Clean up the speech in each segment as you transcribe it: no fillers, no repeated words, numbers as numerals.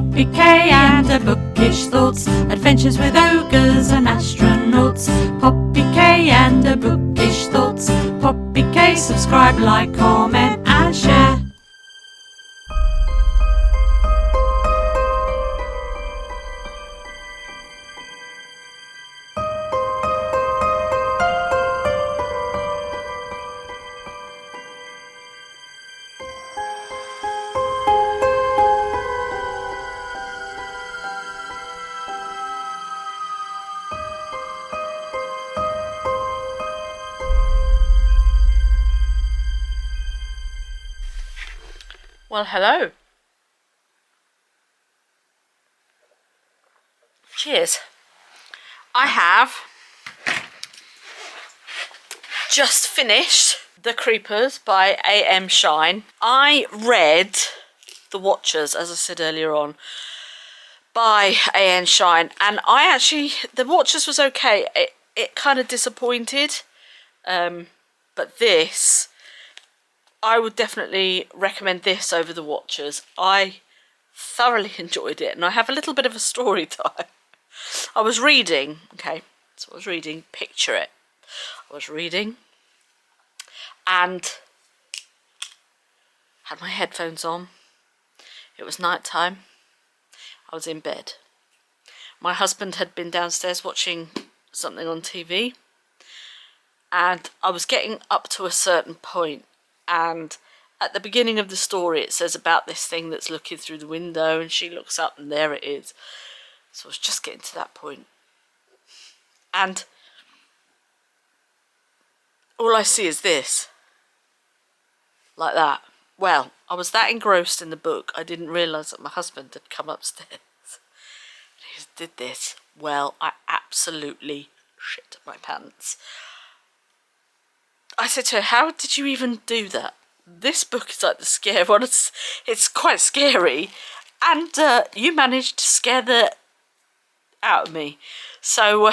Poppy K and her bookish thoughts, adventures with ogres and astronauts. Poppy K and her bookish thoughts. Poppy K, subscribe, like, comment and share. Well, hello. Cheers. I have just finished The Creepers by A.M. Shine. I read The Watchers, as I said earlier on, by A.M. Shine, and The Watchers was okay. It kind of disappointed, but this, I would definitely recommend this over The Watchers. I thoroughly enjoyed it, and I have a little bit of a story time. I was reading, picture it. I was reading and had my headphones on. It was night time. I was in bed. My husband had been downstairs watching something on TV, and I was getting up to a certain point, and at the beginning of the story it says about this thing that's looking through the window, and she looks up and there it is. So I was just getting to that point, and all I see is this, like that. Well, I was that engrossed in the book, I didn't realise that my husband had come upstairs. He did this. Well, I absolutely shit my pants. I said to her, how did you even do that? This book is like the scare one. It's quite scary, and you managed to scare the out of me. So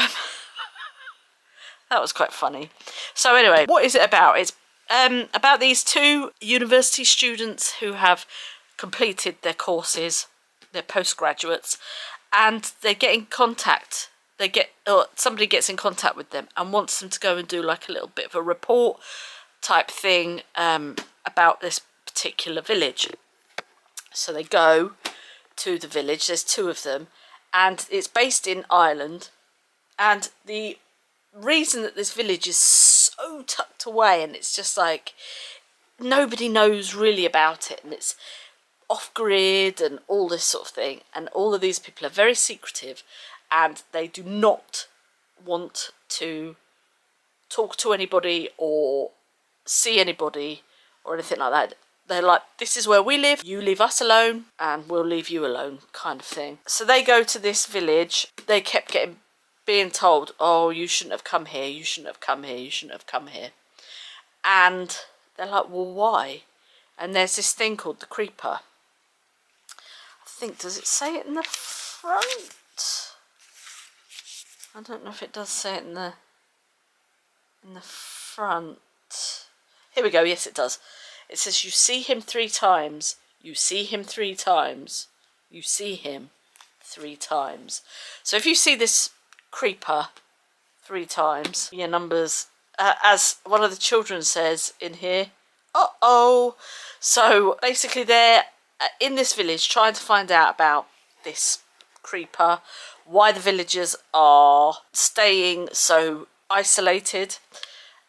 that was quite funny. So anyway, what is it about? It's about these two university students who have completed their courses, they're postgraduates, and they get in contact. Somebody gets in contact with them and wants them to go and do like a little bit of a report type thing about this particular village. So they go to the village. There's two of them, and it's based in Ireland. And the reason that this village is so tucked away, and it's just like nobody knows really about it, and it's off-grid and all this sort of thing, and all of these people are very secretive, and they do not want to talk to anybody or see anybody or anything like that. They're like, this is where we live, you leave us alone and we'll leave you alone, kind of thing. So they go to this village. They kept being told, oh, you shouldn't have come here, you shouldn't have come here, you shouldn't have come here. And they're like, well, why? And there's this thing called the creeper. I think, does it say it in the front? I don't know if it does say it in the front. Here we go, yes it does. It says, you see him 3 times, you see him 3 times, you see him 3 times. So if you see this creeper 3 times, your numbers, as one of the children says in here, uh-oh. So basically they're in this village trying to find out about this creeper, why the villagers are staying so isolated,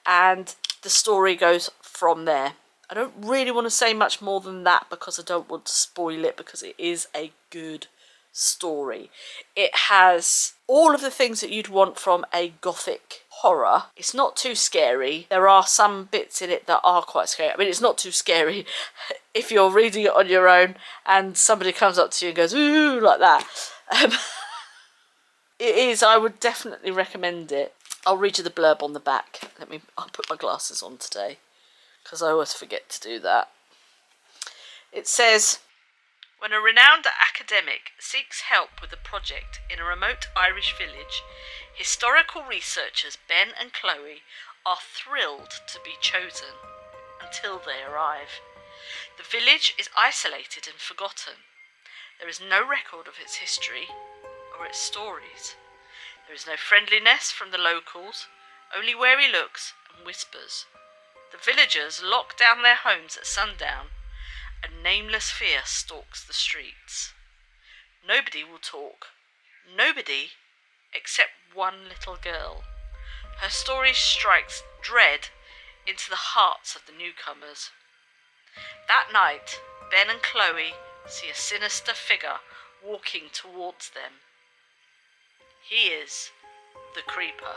and the story goes from there. I don't really want to say much more than that because I don't want to spoil it, because it is a good story. It has all of the things that you'd want from a gothic horror. It's not too scary. There are some bits in it that are quite scary. I mean, it's not too scary if you're reading it on your own and somebody comes up to you and goes, ooh, like that. It is, I would definitely recommend it. I'll read you the blurb on the back. I'll put my glasses on today, because I always forget to do that. It says, when a renowned academic seeks help with a project in a remote Irish village, historical researchers Ben and Chloe are thrilled to be chosen until they arrive. The village is isolated and forgotten. There is no record of its history or its stories. There is no friendliness from the locals, only wary looks and whispers. The villagers lock down their homes at sundown. A nameless fear stalks the streets. Nobody will talk. Nobody except one little girl. Her story strikes dread into the hearts of the newcomers. That night, Ben and Chloe see a sinister figure walking towards them. He is the Creeper.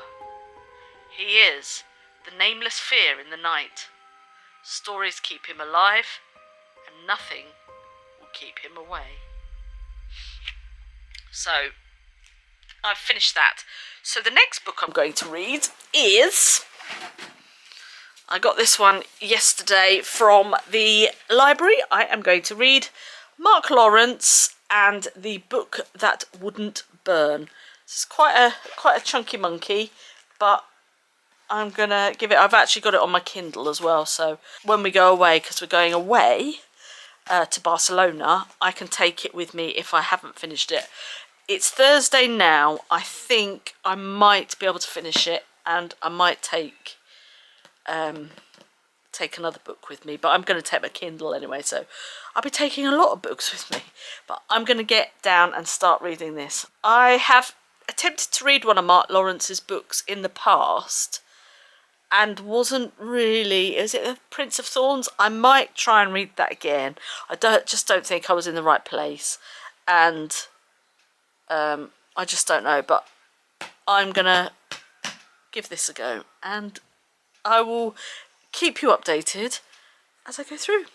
He is the nameless fear in the night. Stories keep him alive, and nothing will keep him away. So, I've finished that. So the next book I'm going to read is... I got this one yesterday from the library. I am going to read Mark Lawrence and The Book That Wouldn't Burn. It's quite a chunky monkey, but I'm gonna give it. I've actually got it on my Kindle as well, so when we go away, because we're going away to Barcelona, I can take it with me if I haven't finished it. It's Thursday now. I think I might be able to finish it, and I might take another book with me, but I'm going to take my Kindle anyway, so I'll be taking a lot of books with me. But I'm going to get down and start reading this. I have attempted to read one of Mark Lawrence's books in the past and wasn't really... Is it The Prince of Thorns? I might try and read that again. I just don't think I was in the right place, and I just don't know, but I'm going to give this a go, and I will keep you updated as I go through.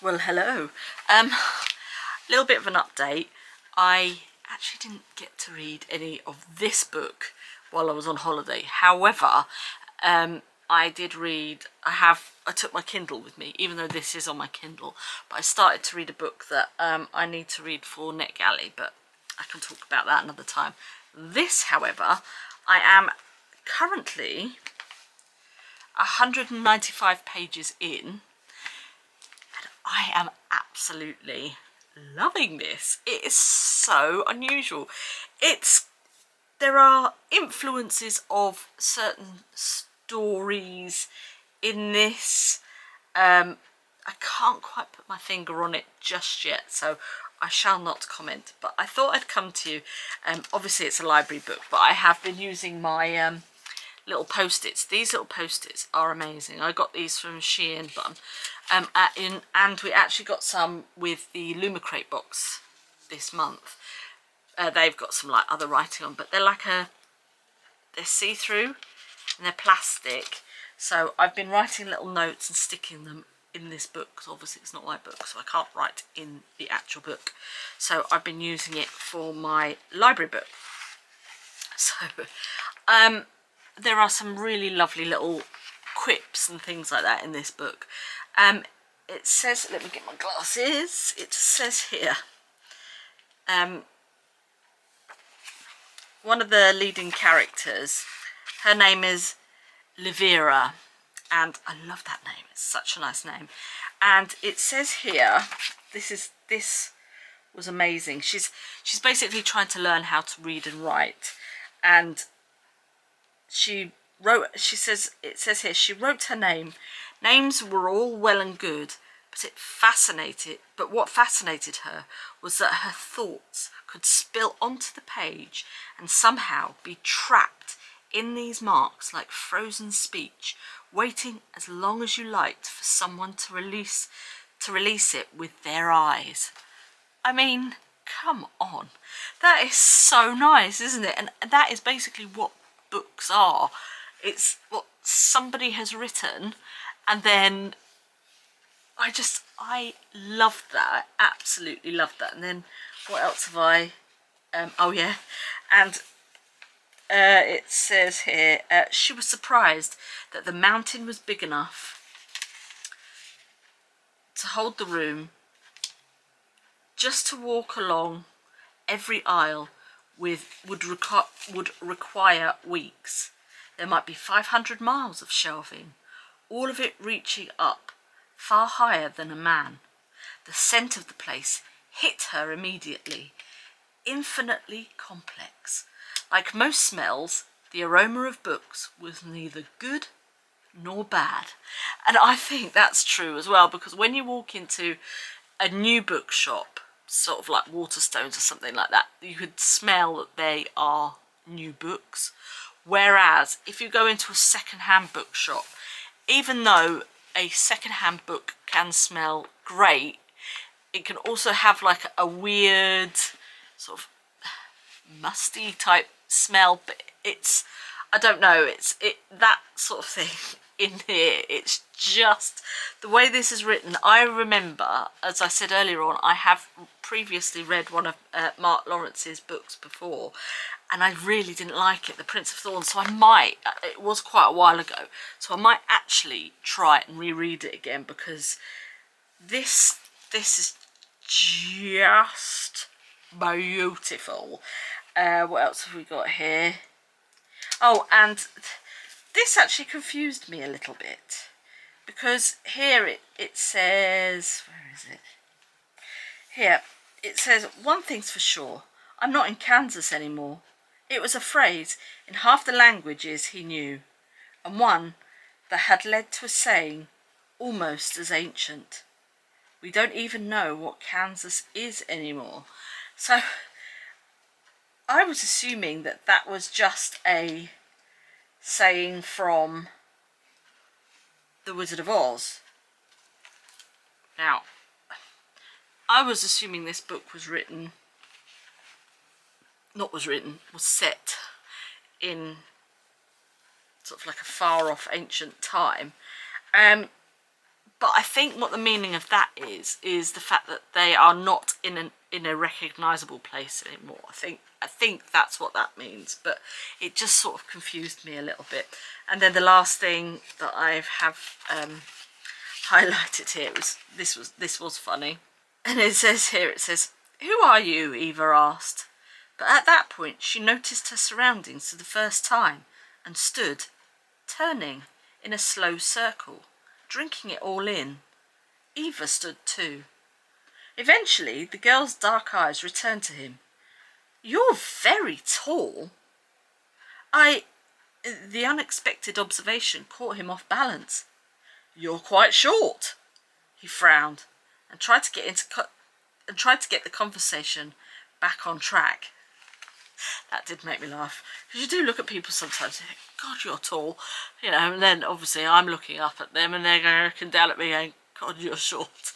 Well, hello. Little bit of an update. I actually didn't get to read any of this book while I was on holiday. However, I did read, I took my Kindle with me, even though this is on my Kindle, but I started to read a book that I need to read for NetGalley, but I can talk about that another time. This, however, I am currently 195 pages in, and I am absolutely loving this. It is so unusual. There are influences of certain stories in this. I can't quite put my finger on it just yet, so I shall not comment, but I thought I'd come to you. Obviously it's a library book, but I have been using my little post-its. These little post-its are amazing. I got these from Shein, but and we actually got some with the Lumacrate box this month. They've got some like other writing on, but they're see-through and they're plastic. So I've been writing little notes and sticking them in this book, because obviously it's not my book, so I can't write in the actual book. So I've been using it for my library book. So there are some really lovely little quips and things like that in this book. It says, let me get my glasses, it says here, one of the leading characters, her name is Livera, and I love that name, it's such a nice name. And it says here, this was amazing. She's basically trying to learn how to read and write, and it says here, she wrote her name. Names were all well and good, but what fascinated her was that her thoughts could spill onto the page and somehow be trapped in these marks like frozen speech, waiting as long as you liked for someone to release it with their eyes. I mean, come on. That is so nice, isn't it? And that is basically what books are. It's what somebody has written, and then I love that. I absolutely love that. And then what else have I? Oh yeah, and it says here, she was surprised that the mountain was big enough to hold the room. Just to walk along every aisle would require weeks. There might be 500 miles of shelving, all of it reaching up far higher than a man. The scent of the place hit her immediately. Infinitely complex. Like most smells, the aroma of books was neither good nor bad. And I think that's true as well, because when you walk into a new bookshop, sort of like Waterstones or something like that, you could smell that they are new books. Whereas if you go into a second-hand bookshop, even though a second-hand book can smell great, it can also have like a weird sort of musty type smell, but it's, I don't know, that sort of thing in here. It's just the way this is written. I remember, as I said earlier on, I have previously read one of Mark Lawrence's books before, and I really didn't like it, The Prince of Thorns, so I might, it was quite a while ago, so I might actually try it and reread it again, because this is just beautiful. What else have we got here? Oh, and this actually confused me a little bit, because here it says, where is it? Here, it says, one thing's for sure, I'm not in Kansas anymore. It was a phrase in half the languages he knew, and one that had led to a saying almost as ancient. We don't even know what Kansas is anymore. So I was assuming that that was just a saying from The Wizard of Oz. Now, I was assuming this book was set in sort of like a far off ancient time. But I think what the meaning of that is the fact that they are not in a recognisable place anymore. I think that's what that means, but it just sort of confused me a little bit. And then the last thing that I have highlighted here was this was funny, and it says here, "Who are you?" Eva asked. But at that point she noticed her surroundings for the first time and stood, turning in a slow circle, drinking it all in. Eva stood too. Eventually the girl's dark eyes returned to him. "You're very tall." The unexpected observation caught him off balance. "You're quite short." He frowned and tried to get the conversation back on track. That did make me laugh. Because you do look at people sometimes and think, God, you're tall. You know, and then obviously I'm looking up at them and they're looking down at me going, God, you're short.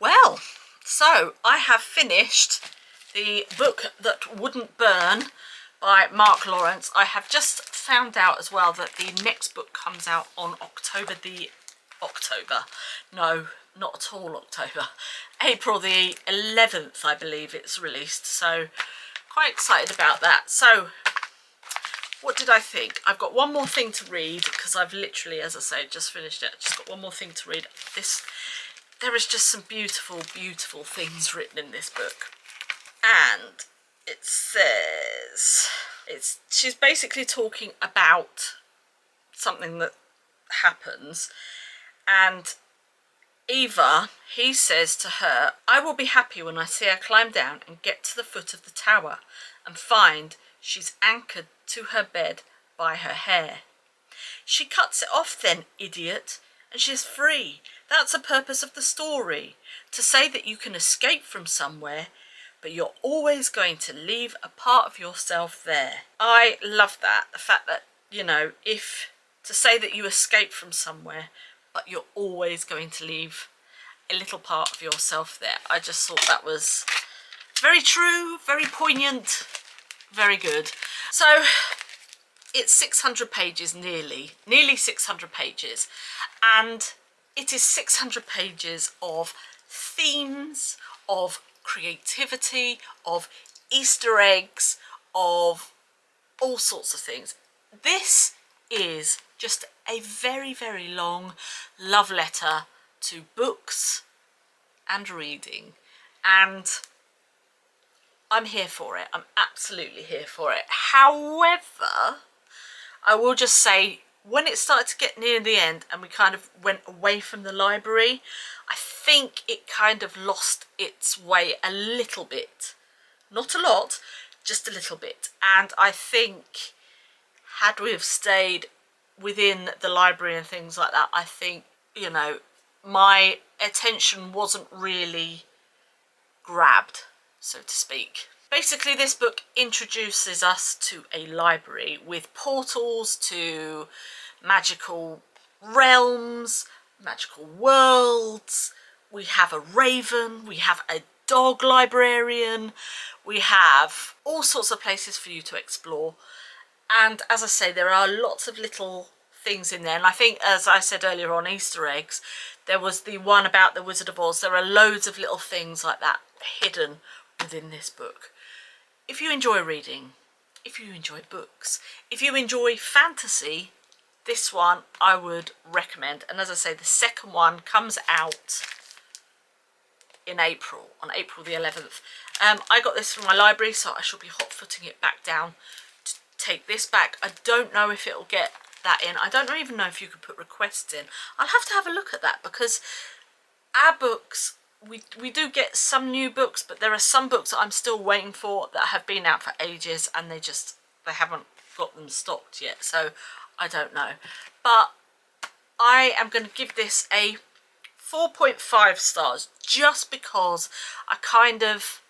Well, so I have finished the book that wouldn't burn by Mark Lawrence. I have just found out as well that the next book comes out on no, not at all October, April the 11th, I believe it's released. So quite excited about that. So what did I think? I've got one more thing to read because I've literally, as I say, just finished it. I've just got one more thing to read. There is just some beautiful, beautiful things written in this book. And it says, she's basically talking about something that happens. And Eva, he says to her, I will be happy when I see her climb down and get to the foot of the tower and find she's anchored to her bed by her hair. She cuts it off then, idiot, and she's free. That's the purpose of the story, to say that you can escape from somewhere, but you're always going to leave a part of yourself there. I love that, the fact that, you know, to say that you escape from somewhere, but you're always going to leave a little part of yourself there. I just thought that was very true, very poignant, very good. So it's 600 pages, nearly 600 pages, and it is 600 pages of themes, of creativity, of Easter eggs, of all sorts of things. This is just a very, very long love letter to books and reading, and I'm here for it. I'm absolutely here for it. However, I will just say, when it started to get near the end and we kind of went away from the library, I think it kind of lost its way a little bit. Not a lot, just a little bit. And I think had we have stayed within the library and things like that, I think, you know, my attention wasn't really grabbed, so to speak. Basically, this book introduces us to a library with portals to magical realms, magical worlds. We have a raven, we have a dog librarian, we have all sorts of places for you to explore. And as I say, there are lots of little things in there. And I think, as I said earlier on, Easter eggs, there was the one about the Wizard of Oz. There are loads of little things like that hidden within this book. If you enjoy reading, if you enjoy books, if you enjoy fantasy, this one I would recommend. And as I say, the second one comes out in April, on April the 11th. I got this from my library, so I shall be hot-footing it back down to take this back. I don't know if it'll get that in. I don't even know if you could put requests in. I'll have to have a look at that, because our books, we do get some new books, but there are some books that I'm still waiting for that have been out for ages and they haven't got them stocked yet, so I don't know. But I am going to give this a 4.5 stars just because I kind of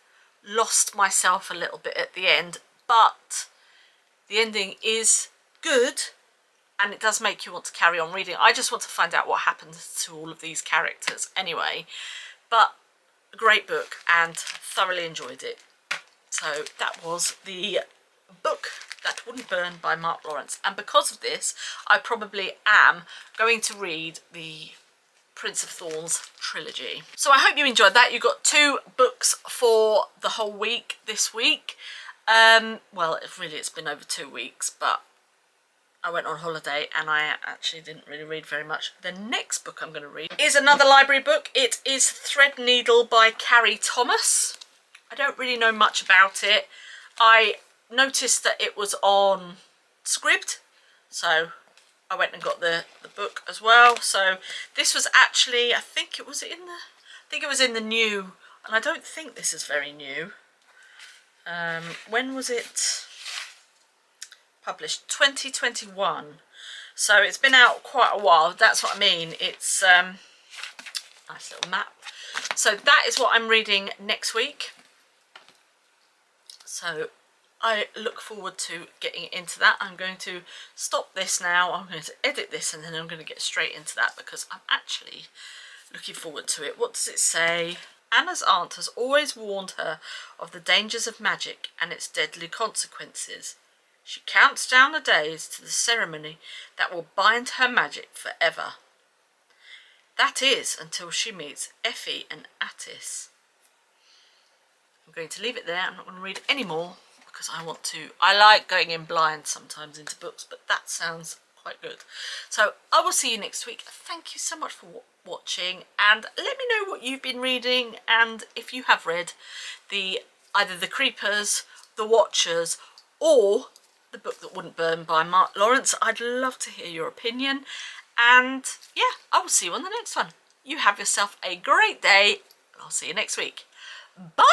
lost myself a little bit at the end, but the ending is good and it does make you want to carry on reading. I just want to find out what happens to all of these characters anyway, but a great book and thoroughly enjoyed it. So that was the book That Wouldn't Burn by Mark Lawrence, and because of this I probably am going to read the Prince of Thorns trilogy. So I hope you enjoyed that. You got 2 books for the whole week this week. Well, it's been over 2 weeks, but I went on holiday and I actually didn't really read very much. The next book I'm going to read is another library book. It is Threadneedle by Carrie Thomas. I don't really know much about it. I noticed that it was on Scribd, so I went and got the book as well. So this was actually, I think it was in the new, and I don't think this is very new. When was it published? 2021. So it's been out quite a while. That's what I mean. It's nice little map. So that is what I'm reading next week. So I look forward to getting into that. I'm going to stop this now. I'm going to edit this and then I'm going to get straight into that because I'm actually looking forward to it. What does it say? Anna's aunt has always warned her of the dangers of magic and its deadly consequences. She counts down the days to the ceremony that will bind her magic forever. That is until she meets Effie and Attis. I'm going to leave it there. I'm not going to read any more because I like going in blind sometimes into books, but that sounds quite good. So I will see you next week. Thank you so much for watching, and let me know what you've been reading and if you have read either The Creepers, The Watchers, or the book That Wouldn't Burn by Mark Lawrence. I'd love to hear your opinion, and yeah, I will see you on the next one. You have yourself a great day, and I'll see you next week. Bye!